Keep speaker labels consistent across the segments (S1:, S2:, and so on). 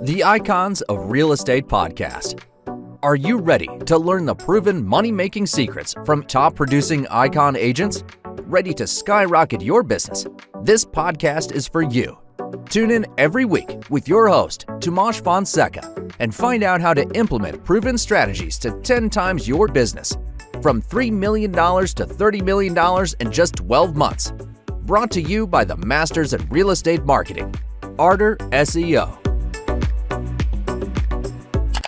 S1: The Icons of Real Estate Podcast. Are you ready to learn the proven money-making secrets from top-producing Icon agents? Ready to skyrocket your business? This podcast is for you. Tune in every week with your host, Tomasz Fonseca, and find out how to implement proven strategies to 10 times your business, from $3 million to $30 million in just 12 months. Brought to you by the Masters in Real Estate Marketing, Arter SEO.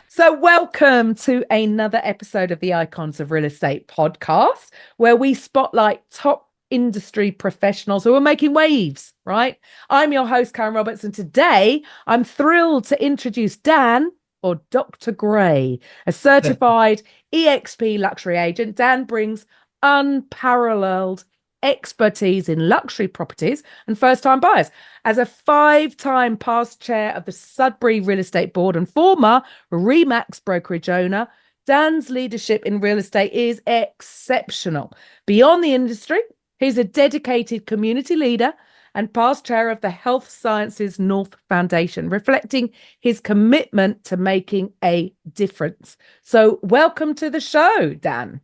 S2: So welcome to another episode of the Icons of Real Estate podcast, where we spotlight top industry professionals who are making waves, right? I'm your host, Karen Roberts, and today I'm thrilled to introduce Dan, or Dr. Gray, a certified EXP luxury agent. Dan brings unparalleled expertise in luxury properties and first-time buyers. As a 5-time past chair of the Sudbury Real Estate Board and former Remax brokerage owner, Dan's leadership in real estate is exceptional. Beyond the industry, he's a dedicated community leader and past chair of the Health Sciences North Foundation, reflecting his commitment to making a difference. So welcome to the show, Dan.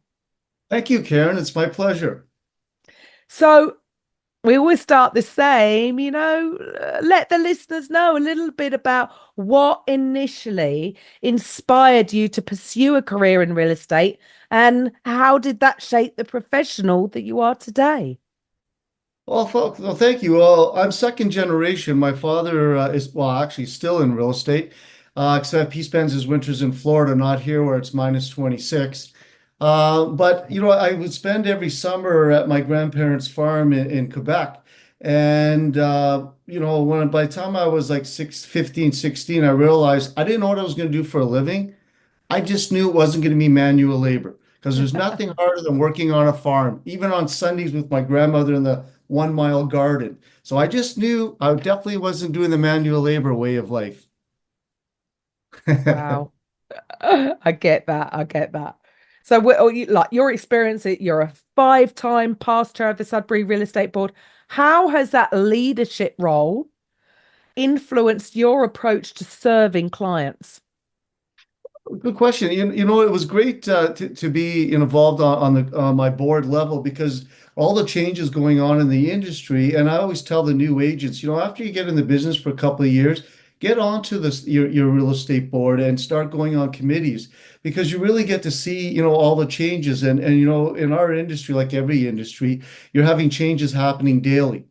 S3: Thank you, Karen. It's my pleasure.
S2: So we always start the same, let the listeners know a little bit about what initially inspired you to pursue a career in real estate and how did that shape the professional that you are today?
S3: Well, thank you. Well, I'm second generation. My father is actually still in real estate, except he spends his winters in Florida, not here where it's minus 26. But I would spend every summer at my grandparents' farm in Quebec. And, by the time I was like 15, 16, I realized I didn't know what I was going to do for a living. I just knew it wasn't going to be manual labor because there's nothing harder than working on a farm, even on Sundays with my grandmother in the 1 mile garden. So I just knew I definitely wasn't doing the manual labor way of life.
S2: Wow. I get that. So your experience, you're a 5-time past chair of the Sudbury Real Estate Board. How has that leadership role influenced your approach to serving clients?
S3: Good question. It was great to be involved on my board level because all the changes going on in the industry. And I always tell the new agents, after you get in the business for a couple of years, get onto your real estate board and start going on committees because you really get to see, all the changes. And in our industry, like every industry, you're having changes happening daily.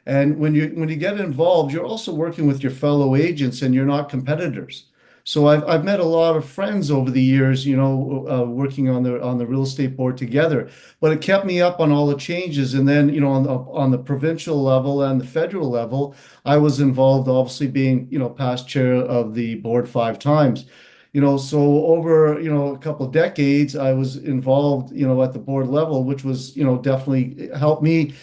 S3: And when you get involved, you're also working with your fellow agents and you're not competitors. So I've met a lot of friends over the years, working on the real estate board together. But it kept me up on all the changes. And then, on the provincial level and the federal level, I was involved, obviously being, past chair of the board 5 times. So over, a couple of decades, I was involved, at the board level, which was, definitely helped me,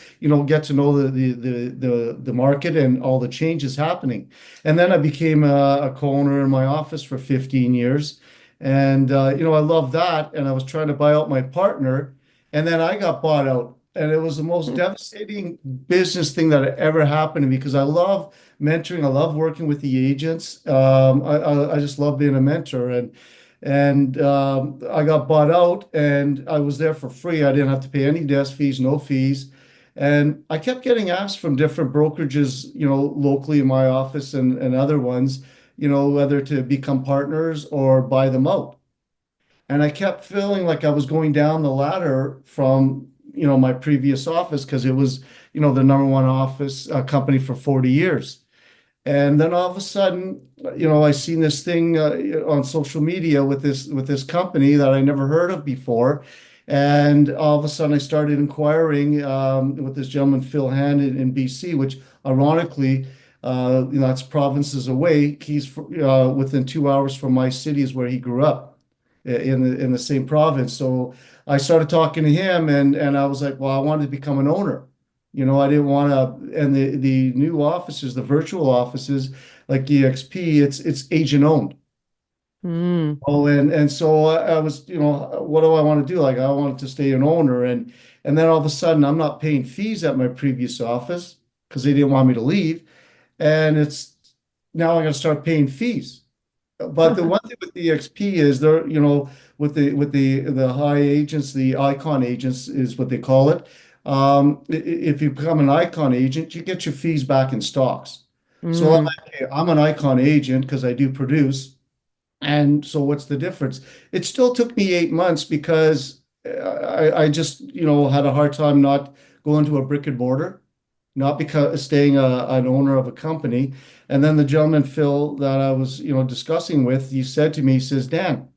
S3: get to know the market and all the changes happening. And then I became a co-owner in my office for 15 years. And, I love that. And I was trying to buy out my partner. And then I got bought out. And it was the most devastating business thing that ever happened to me because I love mentoring. I love working with the agents. I just love being a mentor. And I got bought out and I was there for free. I didn't have to pay any desk fees, no fees. And I kept getting asked from different brokerages, locally in my office and other ones, whether to become partners or buy them out. And I kept feeling like I was going down the ladder from my previous office because it was, the number one office company for 40 years. And then all of a sudden, I seen this thing on social media with this company that I never heard of before. And all of a sudden I started inquiring with this gentleman, Phil Hand in BC, which ironically, that's provinces away. He's within 2 hours from my city is where he grew up in the same province. So I started talking to him and I was like, well, I wanted to become an owner. I didn't want to, and the new offices, the virtual offices like EXP, it's agent owned. Oh, and so I was, what do I want to do? Like I wanted to stay an owner and then all of a sudden I'm not paying fees at my previous office because they didn't want me to leave. And it's now I'm going to start paying fees. But the one thing with EXP is they're, with the high agents, the icon agents is what they call it. If you become an icon agent, you get your fees back in stocks. So
S2: Mm,
S3: I'm an icon agent because I do produce. And so what's the difference? It still took me 8 months because I just, had a hard time not going to a brick and mortar, not because staying an owner of a company. And then the gentleman, Phil, that I was, discussing with, he said to me, he says, Dan,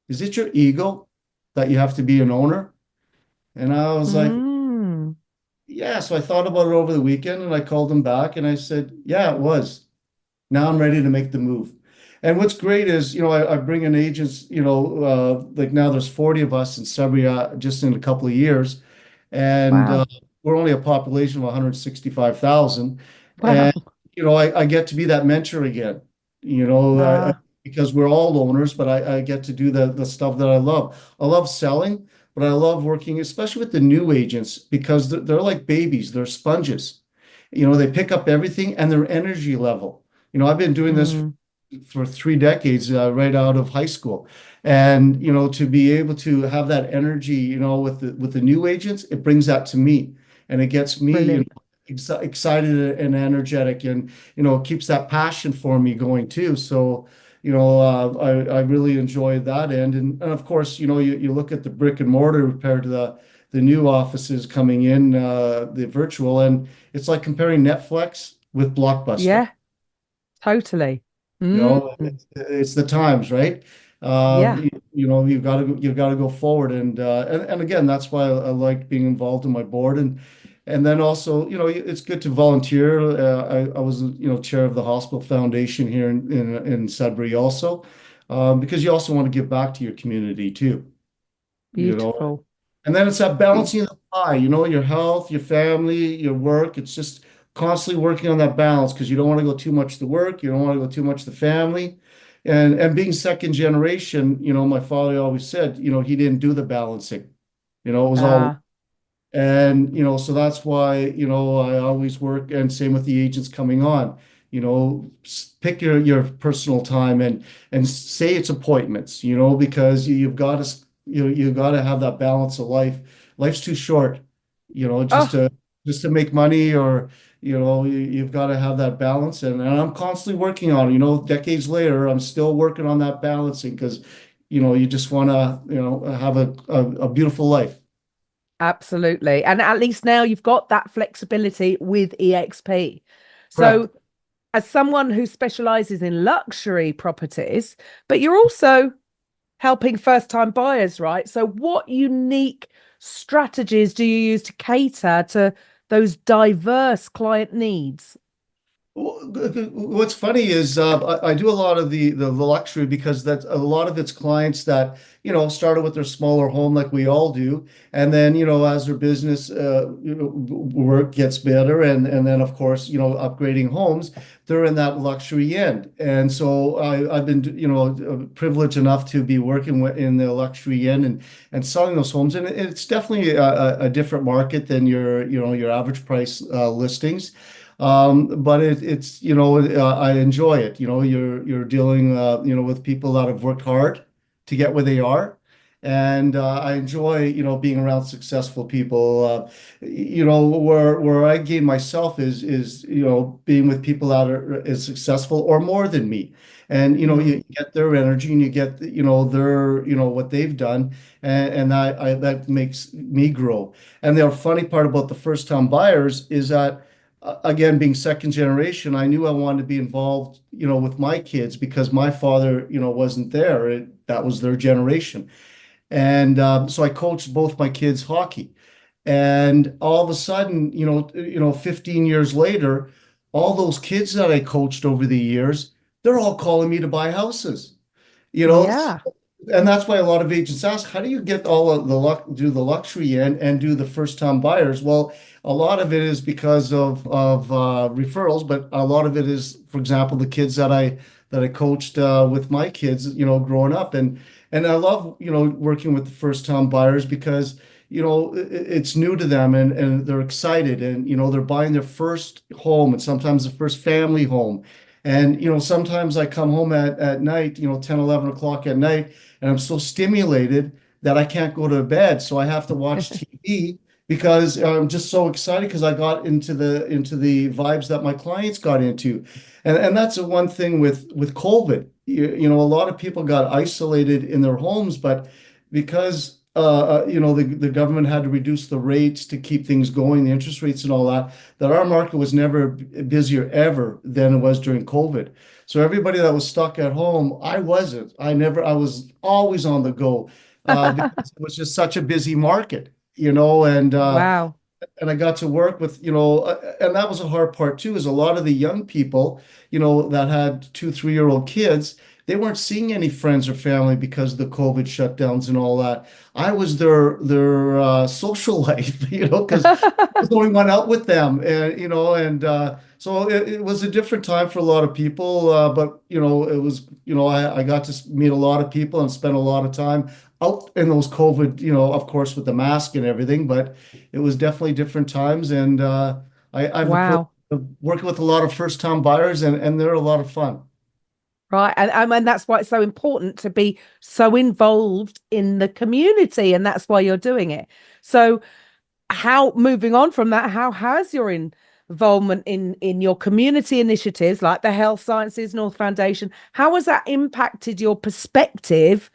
S3: is it your ego that you have to be an owner? And I was like,
S2: mm,
S3: yeah. So I thought about it over the weekend and I called him back and I said, yeah, it was. Now I'm ready to make the move. And what's great is, I bring in agents, like now there's 40 of us in Sudbury just in a couple of years. And
S2: wow.
S3: we're only a population of 165,000.
S2: Wow.
S3: And, I get to be that mentor again,
S2: Ah,
S3: because we're all owners, but I get to do the stuff that I love. I love selling, but I love working, especially with the new agents, because they're like babies, they're sponges. They pick up everything and their energy level. I've been doing this
S2: mm,
S3: for 3 decades, right out of high school. And, to be able to have that energy, with the new agents, it brings that to me and it gets me,
S2: brilliant.
S3: excited and energetic and, keeps that passion for me going too. So, I really enjoy that end. And of course, you look at the brick and mortar compared to the new offices coming in, the virtual, and it's like comparing Netflix with Blockbuster.
S2: Yeah, totally.
S3: You
S2: Mm,
S3: know, it's the times, right?
S2: yeah,
S3: You've got to go forward, and again, that's why I like being involved in my board, and then also, it's good to volunteer. I was, chair of the hospital foundation here in Sudbury also, because you also want to give back to your community too. You know,
S2: beautiful.
S3: and then it's that balancing of the pie, your health, your family, your work. It's just constantly working on that balance because you don't want to go too much to work, you don't want to go too much to family. And being second generation, my father always said, he didn't do the balancing. It was all,
S2: Ah,
S3: and so that's why, I always work, and same with the agents coming on. Pick your personal time and say it's appointments, because you've got to have that balance of life. Life's too short, just
S2: oh,
S3: to make money, or you've got to have that balance, and I'm constantly working on it. Decades later, I'm still working on that balancing because you just want to have a beautiful life.
S2: absolutely. And at least now you've got that flexibility with EXP.
S3: Correct.
S2: So, as someone who specializes in luxury properties, but you're also helping first time buyers, right? So, what unique strategies do you use to cater to those diverse client needs?
S3: What's funny is I do a lot of the luxury because that's a lot of its clients that started with their smaller home like we all do, and then as their business work gets better, and then of course upgrading homes, they're in that luxury end, and so I've been privileged enough to be working in the luxury end and selling those homes, and it's definitely a different market than your average price listings. But it's I enjoy it. You're dealing with people that have worked hard to get where they are, and I enjoy being around successful people. Where I gain myself is being with people that are as successful or more than me, and
S2: Mm,
S3: you get their energy and you get their what they've done, and that makes me grow. And the funny part about the first time buyers is that again, being second generation, I knew I wanted to be involved, with my kids because my father, wasn't there. That was their generation. And so I coached both my kids hockey. And all of a sudden, 15 years later, all those kids that I coached over the years, they're all calling me to buy houses. You know,
S2: yeah.
S3: and that's why a lot of agents ask, how do you get all of the do the luxury and do the first time buyers? Well, a lot of it is because of referrals, but a lot of it is, for example, the kids that I coached with my kids, growing up, and I love working with the first time buyers because it's new to them and they're excited and they're buying their first home and sometimes the first family home. And, sometimes I come home at night, 10, 11 o'clock at night, and I'm so stimulated that I can't go to bed. So I have to watch TV because I'm just so excited because I got into the vibes that my clients got into. And that's the one thing with COVID. A lot of people got isolated in their homes, but because the government had to reduce the rates to keep things going, the interest rates and all that, that our market was never busier ever than it was during COVID. So everybody that was stuck at home, I wasn't. I was always on the go because it was just such a busy market,
S2: Wow.
S3: and I got to work with, and that was a hard part too, is a lot of the young people, that had 2, 3-year-old kids, they weren't seeing any friends or family because of the COVID shutdowns and all that. I was their social life, because I was the only one out with them, and so it was a different time for a lot of people, but it was, I got to meet a lot of people and spend a lot of time out in those COVID, of course with the mask and everything, but it was definitely different times, and I've a privilege
S2: Wow.
S3: of working with a lot of first-time buyers, and they're a lot of fun.
S2: Right. And that's why it's so important to be so involved in the community. And that's why you're doing it. So moving on from that, how has your involvement in your community initiatives like the Health Sciences North Foundation, how has that impacted your perspective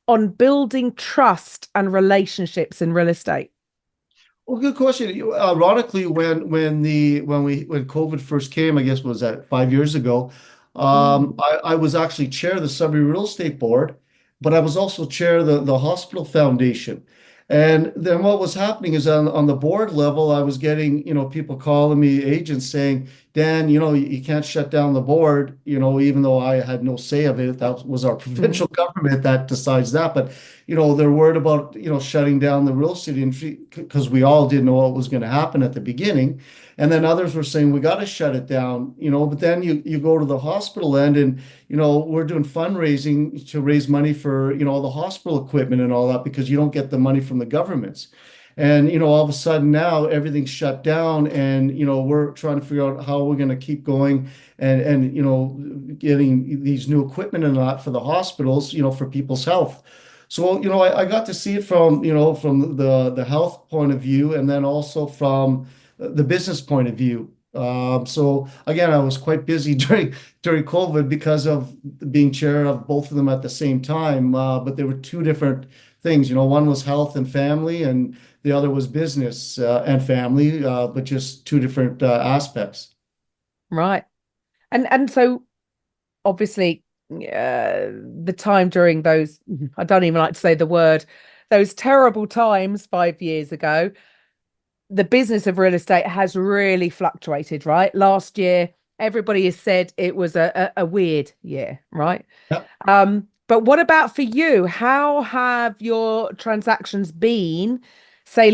S2: on building trust and relationships in real estate?
S3: Well, good question. Ironically, when COVID first came, I guess was that 5 years ago,
S2: Mm.
S3: I was actually chair of the Sudbury Real Estate Board, but I was also chair of the hospital foundation. And then what was happening is on the board level, I was getting, people calling me, agents saying, Dan, you can't shut down the board, even though I had no say of it. That was our provincial
S2: Mm.
S3: government that decides that. But, they're worried about, shutting down the real estate industry because we all didn't know what was going to happen at the beginning. And then others were saying, we got to shut it down, but then you go to the hospital end and, we're doing fundraising to raise money for, the hospital equipment and all that because you don't get the money from the governments. And, all of a sudden now everything's shut down and, we're trying to figure out how we're going to keep going and, getting these new equipment and that for the hospitals, for people's health. So, I got to see it from the health point of view and then also from the business point of view. So again, I was quite busy during COVID because of being chair of both of them at the same time. But there were two different things. One was health and family, and the other was business and family, but just two different aspects.
S2: Right. And so obviously the time during those, I don't even like to say the word, those terrible times 5 years ago, the business of real estate has really fluctuated, right? Last year, everybody has said it was a weird year, right?
S3: Yeah.
S2: But what about for you? How have your transactions been, say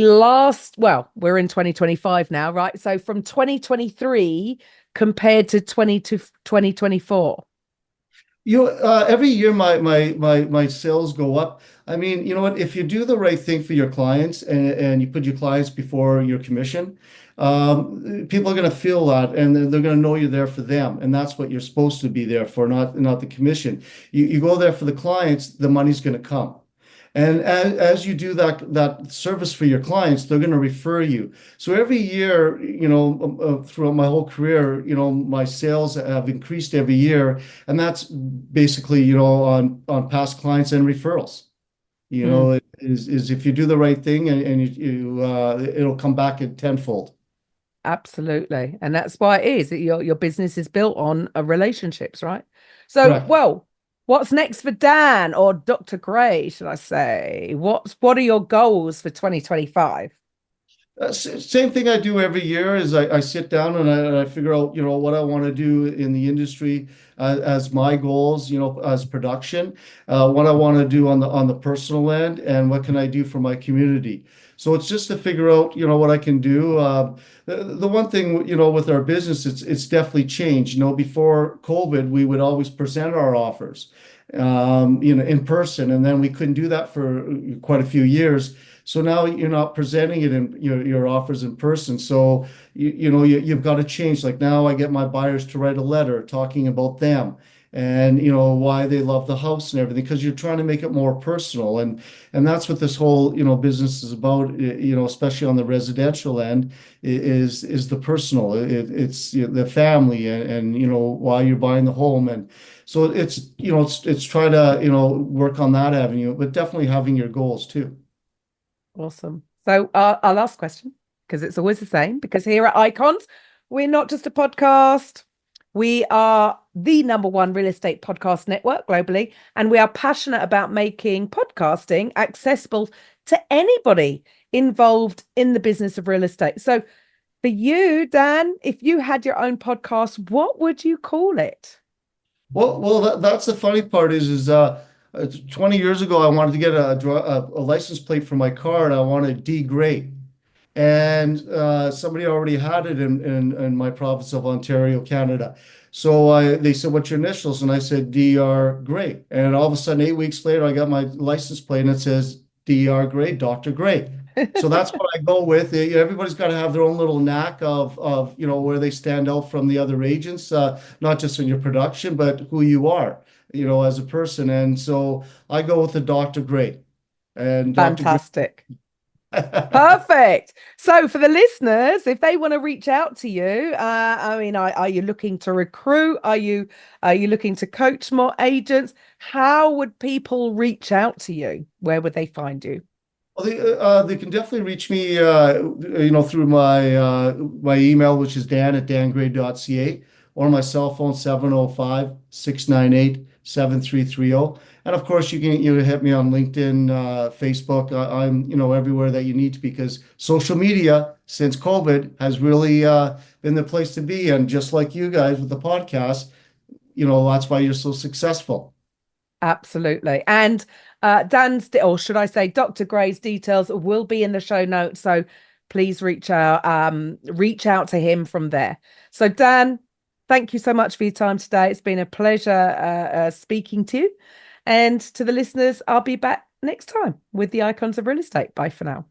S2: well, we're in 2025 now, right? So from 2023 compared to 2024.
S3: Every year my sales go up. I mean, you know what? If you do the right thing for your clients and you put your clients before your commission, people are going to feel that and they're going to know you're there for them. And that's what you're supposed to be there for, not the commission. You go there for the clients, the money's going to come. And as you do that service for your clients, they're going to refer you. So every year, throughout my whole career, my sales have increased every year, and that's basically, on past clients and referrals.
S2: Mm,
S3: It is if you do the right thing and it'll come back at tenfold.
S2: absolutely. And that's why it is that your business is built on relationships, right? So,
S3: Correct.
S2: well, what's next for Dan or Dr. Gray, should I say? What are your goals for 2025?
S3: Same thing I do every year is I sit down and I figure out, what I want to do in the industry as my goals, as production, what I want to do on the personal end, and what can I do for my community. So it's just to figure out, what I can do. The one thing, with our business, it's definitely changed. Before COVID, we would always present our offers, in person, and then we couldn't do that for quite a few years. So now you're not presenting it in your offers in person. So you've got to change. Like now I get my buyers to write a letter talking about them and why they love the house and everything, because you're trying to make it more personal. And that's what this whole business is about, especially on the residential end, is the personal. It's the family and why you're buying the home. And so it's try to work on that avenue, but definitely having your goals too.
S2: Awesome. So our last question, because it's always the same, because here at Icons, we're not just a podcast. We are the #1 real estate podcast network globally, and we are passionate about making podcasting accessible to anybody involved in the business of real estate. So for you, Dan, if you had your own podcast, what would you call it?
S3: Well, that's the funny part is 20 years ago, I wanted to get a license plate for my car, and I wanted D Great. And somebody already had it in my province of Ontario, Canada. So they said, "What's your initials?" And I said, "DR Great." And all of a sudden, 8 weeks later, I got my license plate and it says DR Great, Dr. Great. So that's what I go with. Everybody's got to have their own little knack of where they stand out from the other agents, not just in your production, but who you are, as a person. And so I go with the Dr. Great. And
S2: Fantastic. Perfect. So for the listeners, if they want to reach out to you, are you looking to recruit? Are you looking to coach more agents? How would people reach out to you? Where would they find you?
S3: Well, they can definitely reach me, through my email, which is dan@dangray.ca, or my cell phone, 705-698-7330. And of course, you can hit me on LinkedIn, Facebook. I'm everywhere that you need to, because social media since COVID has really been the place to be. And just like you guys with the podcast, that's why you're so successful.
S2: Absolutely. And Dan's, or should I say Dr. Gray's details will be in the show notes. So please reach out to him from there. So Dan, thank you so much for your time today. It's been a pleasure speaking to you. And to the listeners, I'll be back next time with the Icons of Real Estate. Bye for now.